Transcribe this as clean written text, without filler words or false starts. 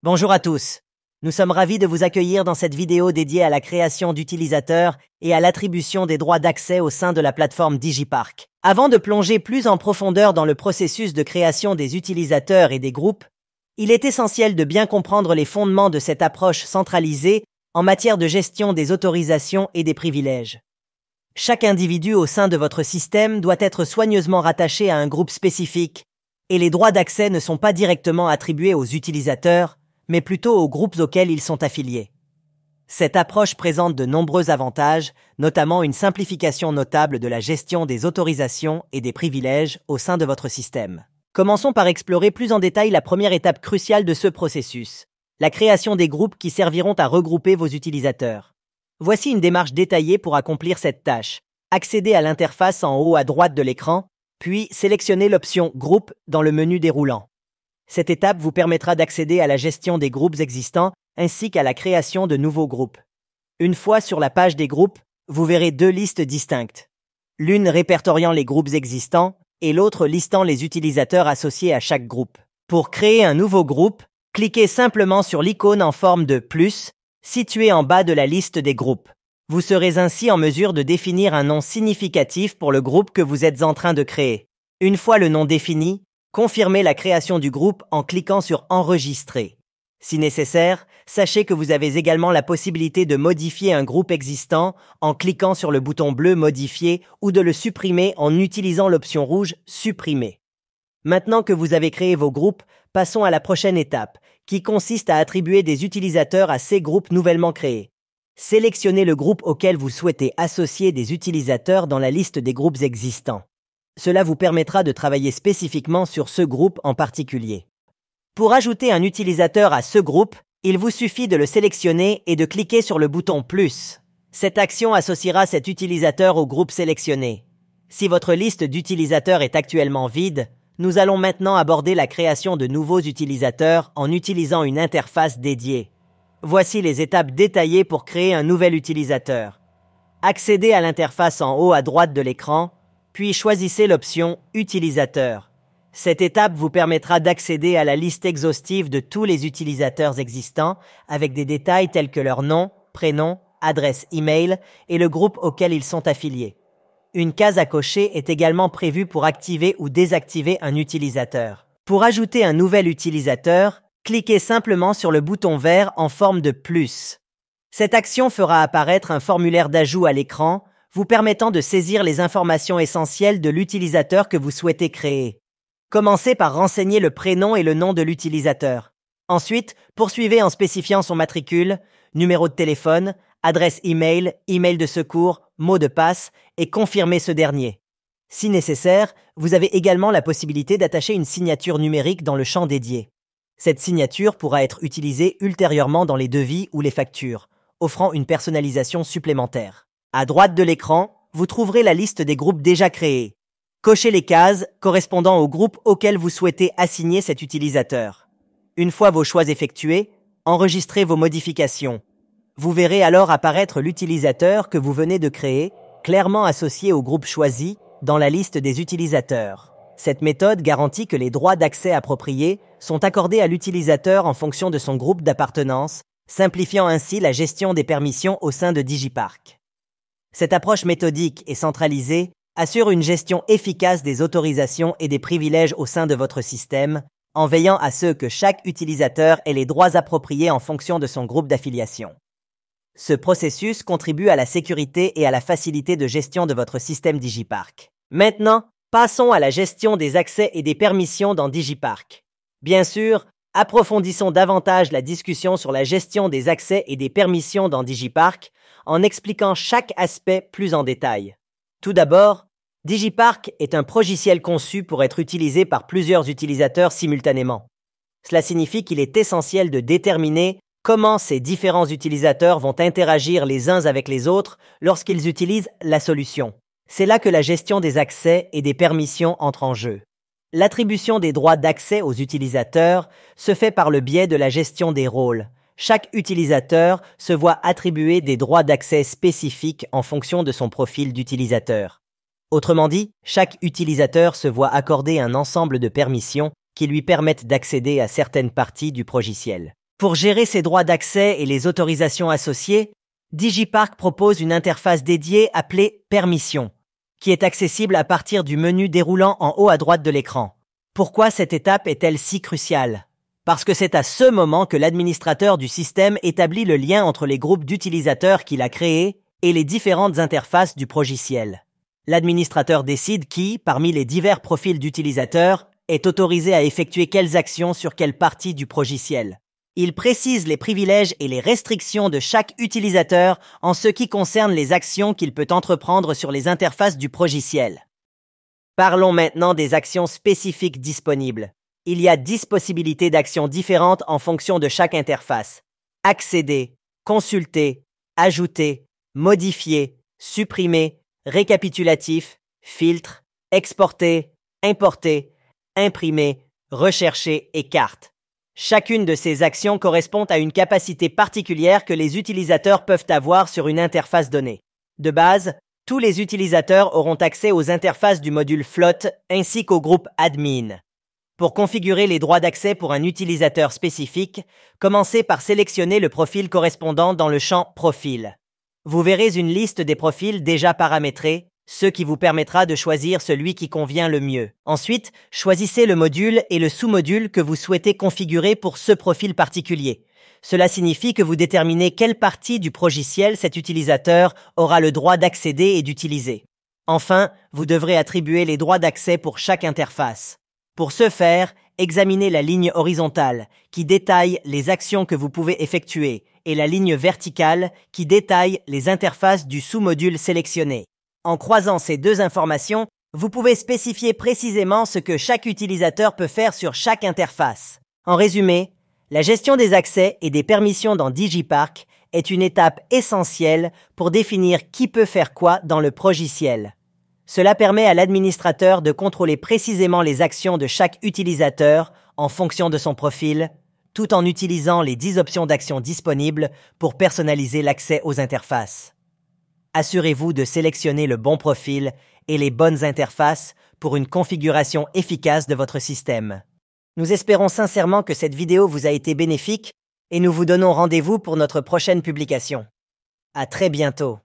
Bonjour à tous. Nous sommes ravis de vous accueillir dans cette vidéo dédiée à la création d'utilisateurs et à l'attribution des droits d'accès au sein de la plateforme Digipark. Avant de plonger plus en profondeur dans le processus de création des utilisateurs et des groupes, il est essentiel de bien comprendre les fondements de cette approche centralisée en matière de gestion des autorisations et des privilèges. Chaque individu au sein de votre système doit être soigneusement rattaché à un groupe spécifique, et les droits d'accès ne sont pas directement attribués aux utilisateurs, mais plutôt aux groupes auxquels ils sont affiliés. Cette approche présente de nombreux avantages, notamment une simplification notable de la gestion des autorisations et des privilèges au sein de votre système. Commençons par explorer plus en détail la première étape cruciale de ce processus, la création des groupes qui serviront à regrouper vos utilisateurs. Voici une démarche détaillée pour accomplir cette tâche. Accédez à l'interface en haut à droite de l'écran, puis sélectionnez l'option « Groupe » dans le menu déroulant. Cette étape vous permettra d'accéder à la gestion des groupes existants ainsi qu'à la création de nouveaux groupes. Une fois sur la page des groupes, vous verrez deux listes distinctes. L'une répertoriant les groupes existants et l'autre listant les utilisateurs associés à chaque groupe. Pour créer un nouveau groupe, cliquez simplement sur l'icône en forme de plus située en bas de la liste des groupes. Vous serez ainsi en mesure de définir un nom significatif pour le groupe que vous êtes en train de créer. Une fois le nom défini, confirmez la création du groupe en cliquant sur « Enregistrer ». Si nécessaire, sachez que vous avez également la possibilité de modifier un groupe existant en cliquant sur le bouton bleu « Modifier » ou de le supprimer en utilisant l'option rouge « Supprimer ». Maintenant que vous avez créé vos groupes, passons à la prochaine étape, qui consiste à attribuer des utilisateurs à ces groupes nouvellement créés. Sélectionnez le groupe auquel vous souhaitez associer des utilisateurs dans la liste des groupes existants. Cela vous permettra de travailler spécifiquement sur ce groupe en particulier. Pour ajouter un utilisateur à ce groupe, il vous suffit de le sélectionner et de cliquer sur le bouton « Plus ». Cette action associera cet utilisateur au groupe sélectionné. Si votre liste d'utilisateurs est actuellement vide, nous allons maintenant aborder la création de nouveaux utilisateurs en utilisant une interface dédiée. Voici les étapes détaillées pour créer un nouvel utilisateur. Accédez à l'interface en haut à droite de l'écran, puis choisissez l'option « Utilisateur ». Cette étape vous permettra d'accéder à la liste exhaustive de tous les utilisateurs existants avec des détails tels que leur nom, prénom, adresse e-mail et le groupe auquel ils sont affiliés. Une case à cocher est également prévue pour activer ou désactiver un utilisateur. Pour ajouter un nouvel utilisateur, cliquez simplement sur le bouton vert en forme de plus. Cette action fera apparaître un formulaire d'ajout à l'écran, vous permettant de saisir les informations essentielles de l'utilisateur que vous souhaitez créer. Commencez par renseigner le prénom et le nom de l'utilisateur. Ensuite, poursuivez en spécifiant son matricule, numéro de téléphone, adresse e-mail, email de secours, mot de passe et confirmez ce dernier. Si nécessaire, vous avez également la possibilité d'attacher une signature numérique dans le champ dédié. Cette signature pourra être utilisée ultérieurement dans les devis ou les factures, offrant une personnalisation supplémentaire. À droite de l'écran, vous trouverez la liste des groupes déjà créés. Cochez les cases correspondant au groupe auquel vous souhaitez assigner cet utilisateur. Une fois vos choix effectués, enregistrez vos modifications. Vous verrez alors apparaître l'utilisateur que vous venez de créer, clairement associé au groupe choisi dans la liste des utilisateurs. Cette méthode garantit que les droits d'accès appropriés sont accordés à l'utilisateur en fonction de son groupe d'appartenance, simplifiant ainsi la gestion des permissions au sein de Digipark. Cette approche méthodique et centralisée assure une gestion efficace des autorisations et des privilèges au sein de votre système, en veillant à ce que chaque utilisateur ait les droits appropriés en fonction de son groupe d'affiliation. Ce processus contribue à la sécurité et à la facilité de gestion de votre système Digipark. Maintenant, passons à la gestion des accès et des permissions dans Digipark. Bien sûr, approfondissons davantage la discussion sur la gestion des accès et des permissions dans Digipark en expliquant chaque aspect plus en détail. Tout d'abord, Digipark est un logiciel conçu pour être utilisé par plusieurs utilisateurs simultanément. Cela signifie qu'il est essentiel de déterminer comment ces différents utilisateurs vont interagir les uns avec les autres lorsqu'ils utilisent la solution. C'est là que la gestion des accès et des permissions entre en jeu. L'attribution des droits d'accès aux utilisateurs se fait par le biais de la gestion des rôles. Chaque utilisateur se voit attribuer des droits d'accès spécifiques en fonction de son profil d'utilisateur. Autrement dit, chaque utilisateur se voit accorder un ensemble de permissions qui lui permettent d'accéder à certaines parties du logiciel. Pour gérer ces droits d'accès et les autorisations associées, DigiPark propose une interface dédiée appelée Permissions, qui est accessible à partir du menu déroulant en haut à droite de l'écran. Pourquoi cette étape est-elle si cruciale? Parce que c'est à ce moment que l'administrateur du système établit le lien entre les groupes d'utilisateurs qu'il a créés et les différentes interfaces du progiciel. L'administrateur décide qui, parmi les divers profils d'utilisateurs, est autorisé à effectuer quelles actions sur quelle partie du progiciel. Il précise les privilèges et les restrictions de chaque utilisateur en ce qui concerne les actions qu'il peut entreprendre sur les interfaces du progiciel. Parlons maintenant des actions spécifiques disponibles. Il y a 10 possibilités d'actions différentes en fonction de chaque interface. Accéder, consulter, ajouter, modifier, supprimer, récapitulatif, filtre, exporter, importer, imprimer, rechercher et carte. Chacune de ces actions correspond à une capacité particulière que les utilisateurs peuvent avoir sur une interface donnée. De base, tous les utilisateurs auront accès aux interfaces du module Float ainsi qu'au groupe Admin. Pour configurer les droits d'accès pour un utilisateur spécifique, commencez par sélectionner le profil correspondant dans le champ Profil. Vous verrez une liste des profils déjà paramétrés, ce qui vous permettra de choisir celui qui convient le mieux. Ensuite, choisissez le module et le sous-module que vous souhaitez configurer pour ce profil particulier. Cela signifie que vous déterminez quelle partie du progiciel cet utilisateur aura le droit d'accéder et d'utiliser. Enfin, vous devrez attribuer les droits d'accès pour chaque interface. Pour ce faire, examinez la ligne horizontale qui détaille les actions que vous pouvez effectuer et la ligne verticale qui détaille les interfaces du sous-module sélectionné. En croisant ces deux informations, vous pouvez spécifier précisément ce que chaque utilisateur peut faire sur chaque interface. En résumé, la gestion des accès et des permissions dans DigiPark est une étape essentielle pour définir qui peut faire quoi dans le progiciel. Cela permet à l'administrateur de contrôler précisément les actions de chaque utilisateur en fonction de son profil, tout en utilisant les 10 options d'action disponibles pour personnaliser l'accès aux interfaces. Assurez-vous de sélectionner le bon profil et les bonnes interfaces pour une configuration efficace de votre système. Nous espérons sincèrement que cette vidéo vous a été bénéfique et nous vous donnons rendez-vous pour notre prochaine publication. À très bientôt.